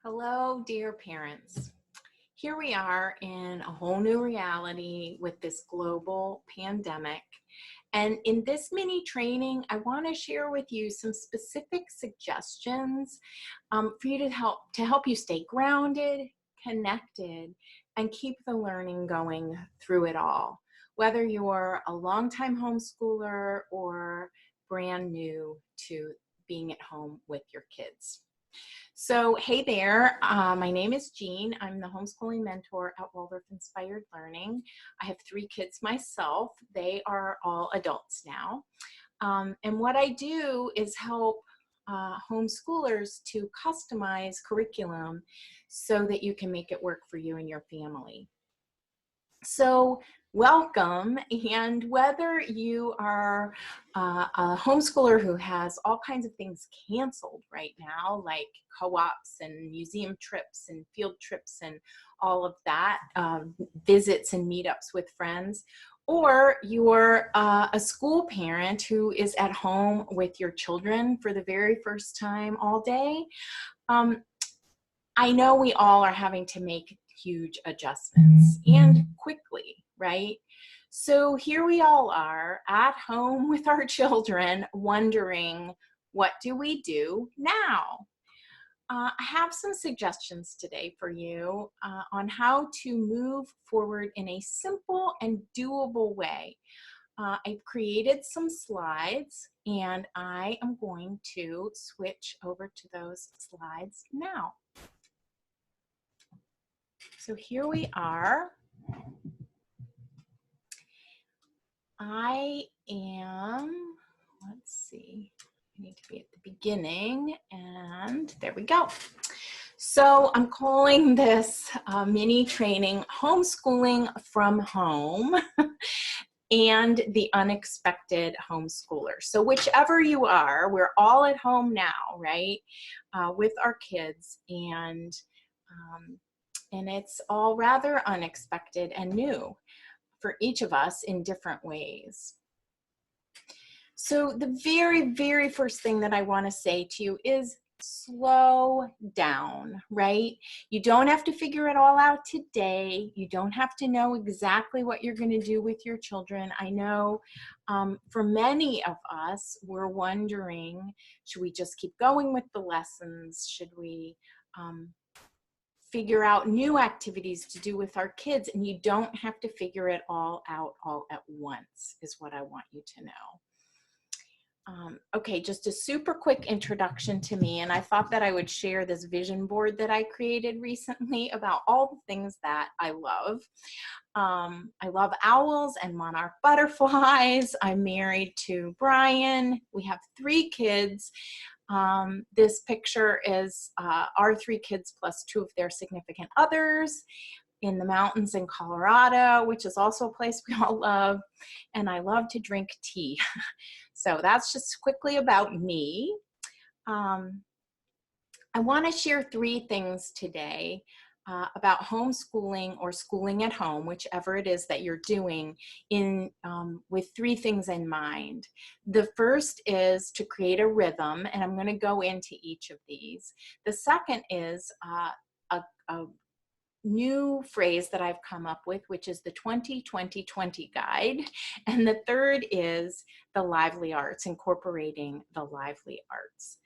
Hello, dear parents. Here we are in a whole new reality with this global pandemic. And in this mini training, I want to share with you some specific suggestions for you to help you stay grounded, connected, and keep the learning going through it all. Whether you're a longtime homeschooler or brand new to being at home with your kids. So, hey there, my name is Jean. I'm the homeschooling mentor at Waldorf-Inspired Learning. I have 3 kids myself. They are all adults now. And what I do is help homeschoolers to customize curriculum so that you can make it work for you and your family. So welcome, and whether you are a homeschooler who has all kinds of things canceled right now, like co-ops and museum trips and field trips and all of that, visits and meetups with friends, or you're a school parent who is at home with your children for the very first time all day, I know we all are having to make huge adjustments and quickly, right? So here we all are at home with our children wondering, what do we do now? I have some suggestions today for you on how to move forward in a simple and doable way. I've created some slides and I am going to switch over to those slides now. So here we are. I let's see, I need to be at the beginning, and there we go. So I'm calling this mini training Homeschooling from Home and the Unexpected Homeschooler. So whichever you are, we're all at home now, right, with our kids, and it's all rather unexpected and new for each of us in different ways. So the very, very first thing that I want to say to you is slow down, right? You don't have to figure it all out today. You don't have to know exactly what you're going to do with your children. I know for many of us, we're wondering, should we just keep going with the lessons? Should we figure out new activities to do with our kids? And you don't have to figure it all out all at once, is what I want you to know. Okay, just a super quick introduction to me, and I thought that I would share this vision board that I created recently about all the things that I love. I love owls and monarch butterflies. I'm married to Brian. We have 3 kids. This picture is our 3 kids plus 2 of their significant others in the mountains in Colorado, which is also a place we all love. And I love to drink tea. So that's just quickly about me. I want to share 3 things today about homeschooling or schooling at home, whichever it is that you're doing, with 3 things in mind. The first is to create a rhythm, and I'm going to go into each of these. The second is a new phrase that I've come up with, which is the 20-20-20 guide. And the third is the lively arts, incorporating the lively arts.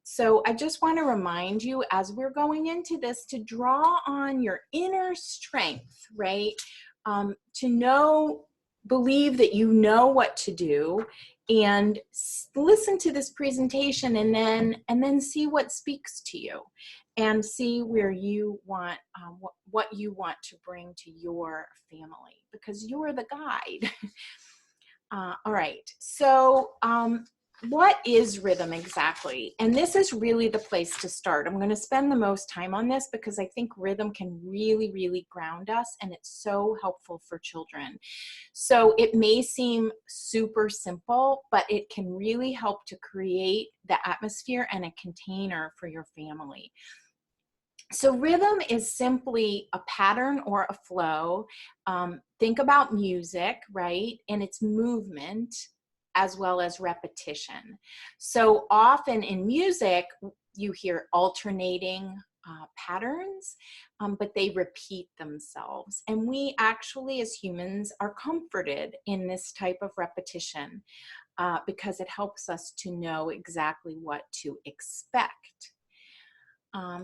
So I just want to remind you, as we're going into this, to draw on your inner strength, right? To believe that you know what to do, and listen to this presentation, and then see what speaks to you, and see where you want, what you want to bring to your family, because you're the guide. All right, so what is rhythm exactly? And this is really the place to start. I'm going to spend the most time on this because I think rhythm can really, really ground us, and it's so helpful for children. So it may seem super simple, but it can really help to create the atmosphere and a container for your family. So rhythm is simply a pattern or a flow. Think about music, right? And its movement as well as repetition. So often in music, you hear alternating patterns, but they repeat themselves. And we actually, as humans, are comforted in this type of repetition because it helps us to know exactly what to expect.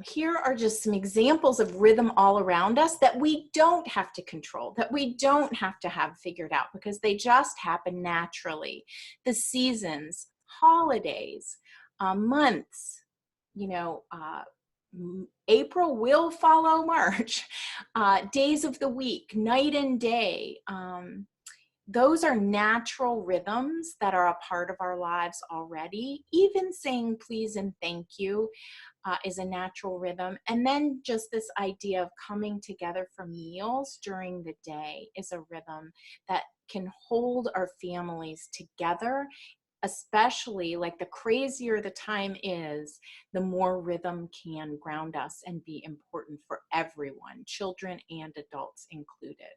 Here are just some examples of rhythm all around us that we don't have to control, that we don't have to have figured out because they just happen naturally. The seasons, holidays, months, you know, April will follow March, days of the week, night and day. Those are natural rhythms that are a part of our lives already. Even saying please and thank you is a natural rhythm. And then just this idea of coming together for meals during the day is a rhythm that can hold our families together, especially like the crazier the time is, the more rhythm can ground us and be important for everyone, children and adults included.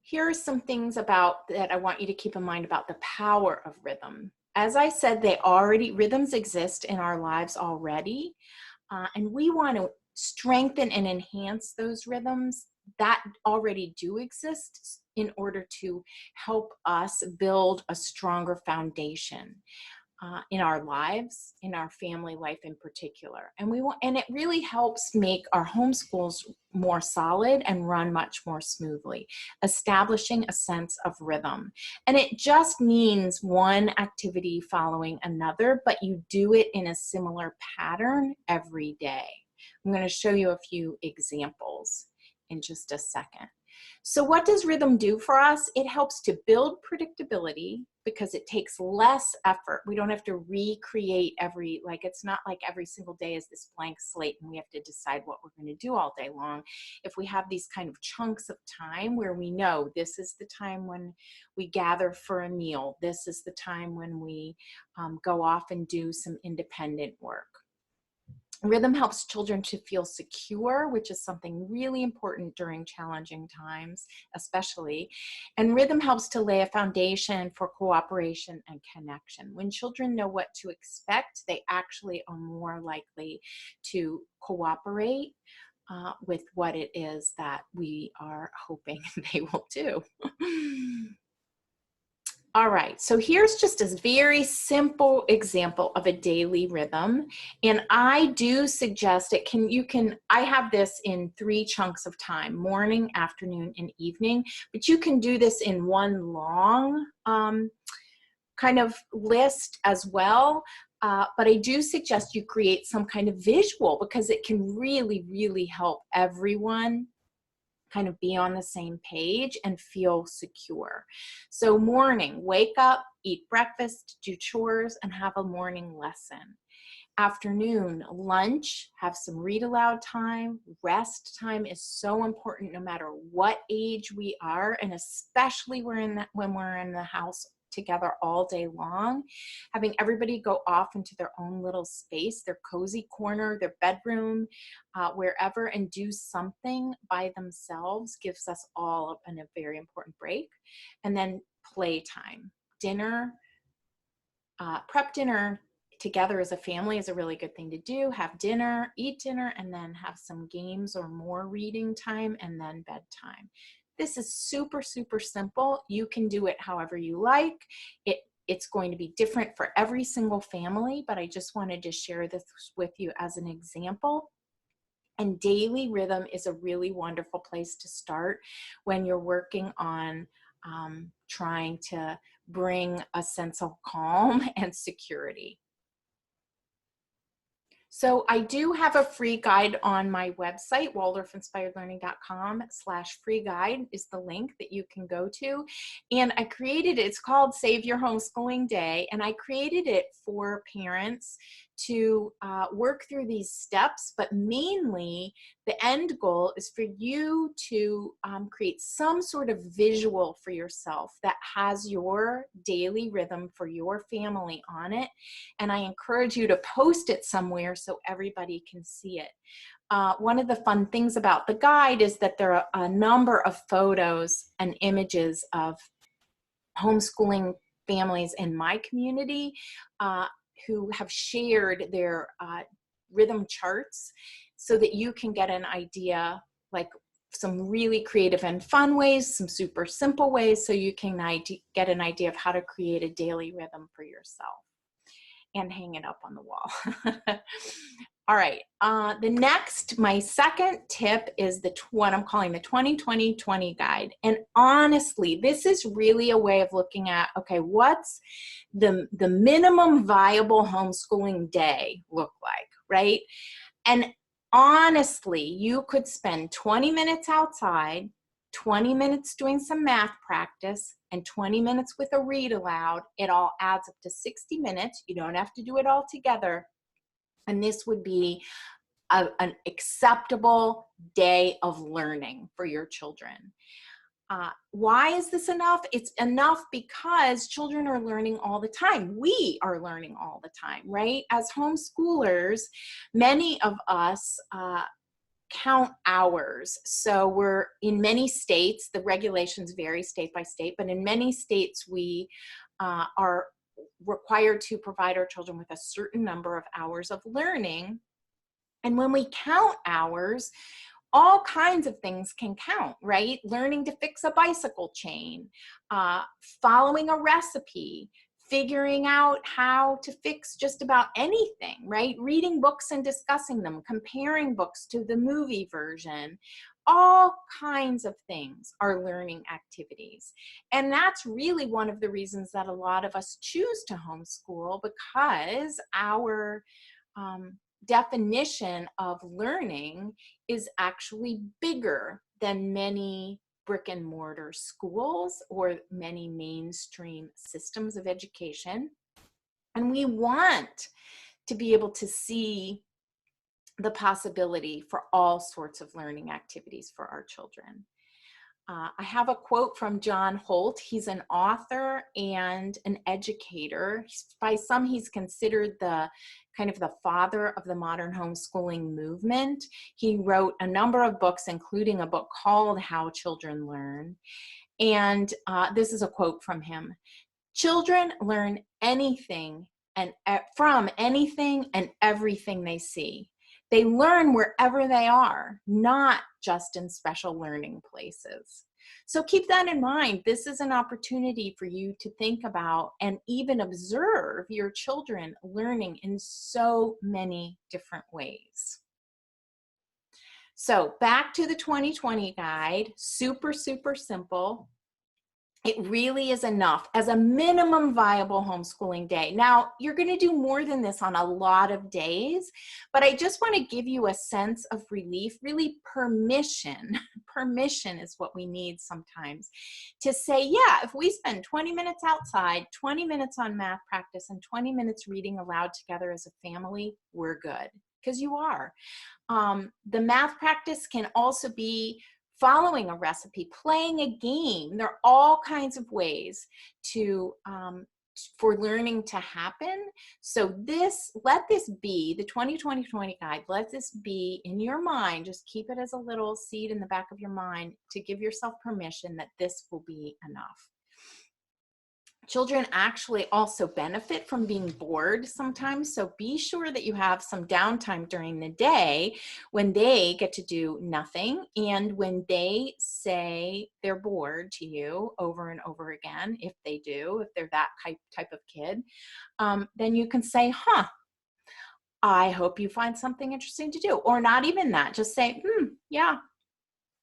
Here are some things about that I want you to keep in mind about the power of rhythm. As I said, rhythms exist in our lives already, and we want to strengthen and enhance those rhythms that already do exist in order to help us build a stronger foundation in our lives, in our family life in particular. And it really helps make our homeschools more solid and run much more smoothly, establishing a sense of rhythm. And it just means one activity following another, but you do it in a similar pattern every day. I'm going to show you a few examples in just a second. So what does rhythm do for us? It helps to build predictability because it takes less effort. We don't have to recreate it's not like every single day is this blank slate and we have to decide what we're going to do all day long. If we have these kind of chunks of time where we know this is the time when we gather for a meal, this is the time when we go off and do some independent work. Rhythm helps children to feel secure, which is something really important during challenging times, especially. And rhythm helps to lay a foundation for cooperation and connection. When children know what to expect, they actually are more likely to cooperate with what it is that we are hoping they will do. All right, so here's just a very simple example of a daily rhythm. And I do suggest I have this in 3 chunks of time: morning, afternoon, and evening, but you can do this in one long kind of list as well. But I do suggest you create some kind of visual because it can really, really help everyone kind of be on the same page and feel secure. So morning, wake up, eat breakfast, do chores, and have a morning lesson. Afternoon, lunch, have some read aloud time. Rest time is so important no matter what age we are, and especially when we're in the house together all day long. Having everybody go off into their own little space, their cozy corner, their bedroom, wherever, and do something by themselves gives us all a very important break. And then playtime. Dinner, prep dinner together as a family is a really good thing to do. Have dinner, eat dinner, and then have some games or more reading time, and then bedtime. This is super, super simple. You can do it however you like. It's going to be different for every single family, but I just wanted to share this with you as an example. And daily rhythm is a really wonderful place to start when you're working on trying to bring a sense of calm and security. So I do have a free guide on my website, Waldorf-Inspiredlearning.com/free guide is the link that you can go to. And I created it, it's called Save Your Homeschooling Day. And I created it for parents to work through these steps, but mainly the end goal is for you to create some sort of visual for yourself that has your daily rhythm for your family on it. And I encourage you to post it somewhere so everybody can see it. One of the fun things about the guide is that there are a number of photos and images of homeschooling families in my community who have shared their rhythm charts so that you can get an idea, like some really creative and fun ways, some super simple ways, so you can get an idea of how to create a daily rhythm for yourself and hang it up on the wall. All right, my second tip is what I'm calling the 20-20-20 guide. And honestly, this is really a way of looking at, okay, what's the minimum viable homeschooling day look like, right? And honestly, you could spend 20 minutes outside, 20 minutes doing some math practice, and 20 minutes with a read aloud. It all adds up to 60 minutes. You don't have to do it all together. And this would be an acceptable day of learning for your children. Why is this enough? It's enough because children are learning all the time. We are learning all the time, right? As homeschoolers, many of us count hours. So we're in many states, the regulations vary state by state, but in many states we are required to provide our children with a certain number of hours of learning. And when we count hours, all kinds of things can count, right? Learning to fix a bicycle chain, following a recipe, figuring out how to fix just about anything, right? Reading books and discussing them, comparing books to the movie version. All kinds of things are learning activities. And that's really one of the reasons that a lot of us choose to homeschool, because our definition of learning is actually bigger than many brick and mortar schools or many mainstream systems of education. And we want to be able to see the possibility for all sorts of learning activities for our children. I have a quote from John Holt. He's an author and an educator. By some, he's considered the kind of the father of the modern homeschooling movement. He wrote a number of books, including a book called How Children Learn. And this is a quote from him. "Children learn anything and from anything and everything they see. They learn wherever they are, not just in special learning places." So keep that in mind. This is an opportunity for you to think about and even observe your children learning in so many different ways. So back to the 20-20 guide, super, super simple. It really is enough as a minimum viable homeschooling day. Now, you're going to do more than this on a lot of days, but I just want to give you a sense of relief, really permission. Permission is what we need sometimes to say, yeah, if we spend 20 minutes outside, 20 minutes on math practice, and 20 minutes reading aloud together as a family, we're good, because you are. The math practice can also be following a recipe, playing a game. There are all kinds of ways to for learning to happen. So let this be the 20-20-20 guide. Let this be in your mind. Just keep it as a little seed in the back of your mind to give yourself permission that this will be enough. Children actually also benefit from being bored sometimes, so be sure that you have some downtime during the day when they get to do nothing, and when they say they're bored to you over and over again, if they do, if they're that type of kid, then you can say, I hope you find something interesting to do. Or not even that, just say, yeah,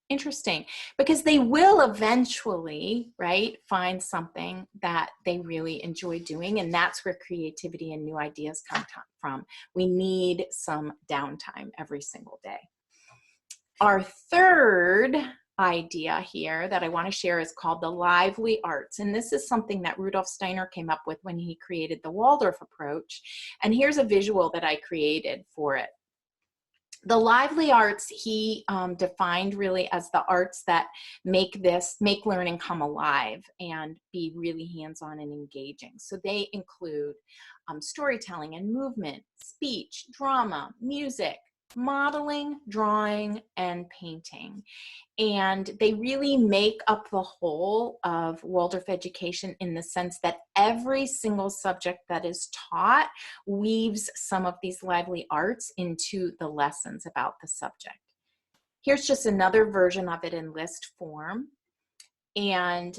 interesting, because they will eventually, right, find something that they really enjoy doing, and that's where creativity and new ideas come from. We need some downtime every single day. Our third idea here that I want to share is called the lively arts, and this is something that Rudolf Steiner came up with when he created the Waldorf approach, and here's a visual that I created for it. The lively arts he defined really as the arts that make learning come alive and be really hands-on and engaging. So they include storytelling and movement, speech, drama, music, modeling, drawing, and painting. And they really make up the whole of Waldorf education in the sense that every single subject that is taught weaves some of these lively arts into the lessons about the subject. Here's just another version of it in list form. And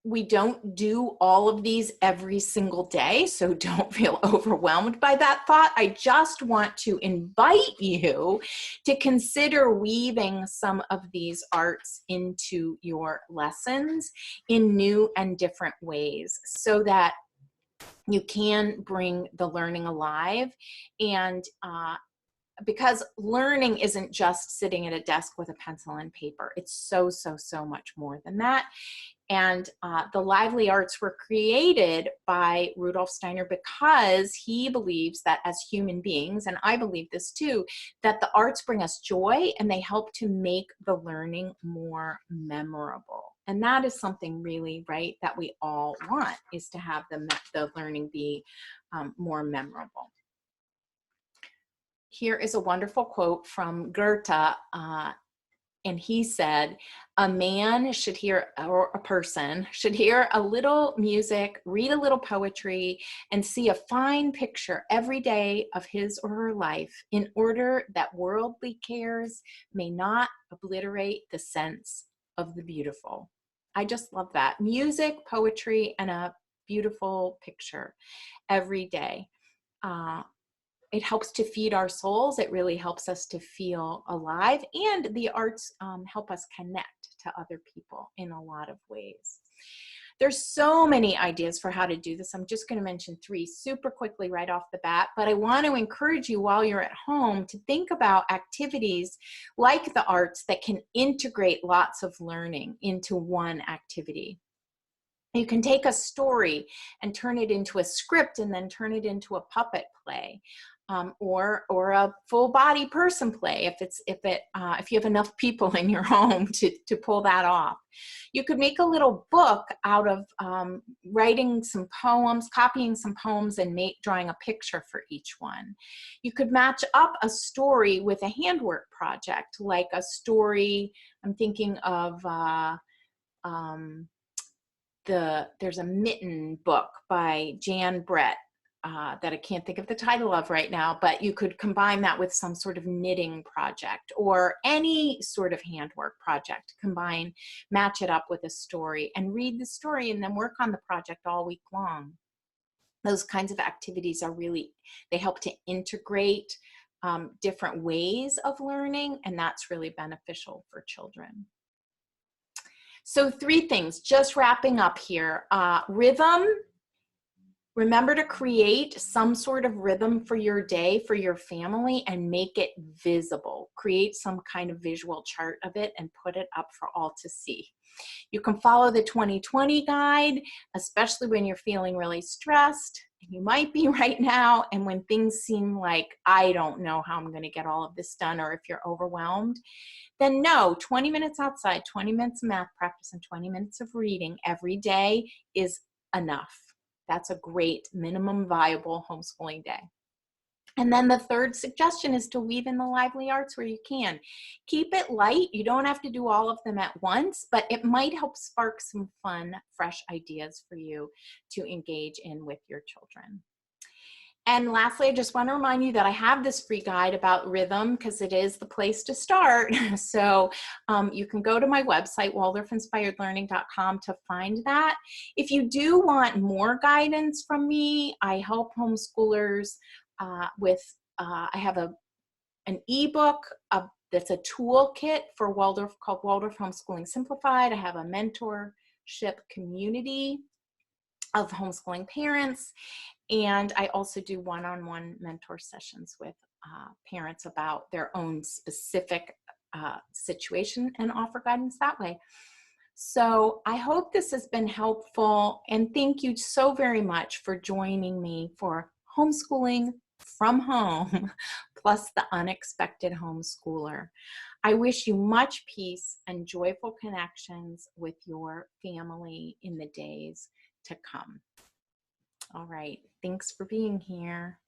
we don't do all of these every single day, so don't feel overwhelmed by that thought. I just want to invite you to consider weaving some of these arts into your lessons in new and different ways so that you can bring the learning alive. And because learning isn't just sitting at a desk with a pencil and paper. It's so, so, so much more than that. And the lively arts were created by Rudolf Steiner because he believes that as human beings, and I believe this too, that the arts bring us joy and they help to make the learning more memorable. And that is something really, right, that we all want, is to have the learning be more memorable. Here is a wonderful quote from Goethe, and he said, a man should hear, or a person should hear a little music, read a little poetry, and see a fine picture every day of his or her life in order that worldly cares may not obliterate the sense of the beautiful. I just love that. Music, poetry, and a beautiful picture every day. It helps to feed our souls. It really helps us to feel alive, and the arts help us connect to other people in a lot of ways. There's so many ideas for how to do this. I'm just going to mention 3 super quickly right off the bat, but I want to encourage you while you're at home to think about activities like the arts that can integrate lots of learning into one activity. You can take a story and turn it into a script and then turn it into a puppet play. Or a full body person play if you have enough people in your home to pull that off. You could make a little book out of writing some poems, copying some poems, and drawing a picture for each one. You could match up a story with a handwork project, like a story. I'm thinking of there's a mitten book by Jan Brett. That I can't think of the title of right now, but you could combine that with some sort of knitting project or any sort of handwork project. Match it up with a story and read the story and then work on the project all week long. Those kinds of activities they help to integrate different ways of learning, and that's really beneficial for children. So 3 things, just wrapping up here. Rhythm. Remember to create some sort of rhythm for your day, for your family, and make it visible. Create some kind of visual chart of it and put it up for all to see. You can follow the 2020 guide, especially when you're feeling really stressed. You might be right now, and when things seem like, I don't know how I'm going to get all of this done, or if you're overwhelmed, then no, 20 minutes outside, 20 minutes of math practice, and 20 minutes of reading every day is enough. That's a great minimum viable homeschooling day. And then the 3rd suggestion is to weave in the lively arts where you can. Keep it light. You don't have to do all of them at once, but it might help spark some fun, fresh ideas for you to engage in with your children. And lastly, I just want to remind you that I have this free guide about rhythm because it is the place to start. So you can go to my website, Waldorf-InspiredLearning.com, to find that. If you do want more guidance from me, I help homeschoolers I have an ebook that's a toolkit for Waldorf called Waldorf Homeschooling Simplified. I have a mentorship community of homeschooling parents. And I also do one-on-one mentor sessions with parents about their own specific situation and offer guidance that way. So I hope this has been helpful, and thank you so very much for joining me for Homeschooling from Home, plus the Unexpected Homeschooler. I wish you much peace and joyful connections with your family in the days to come. All right, thanks for being here.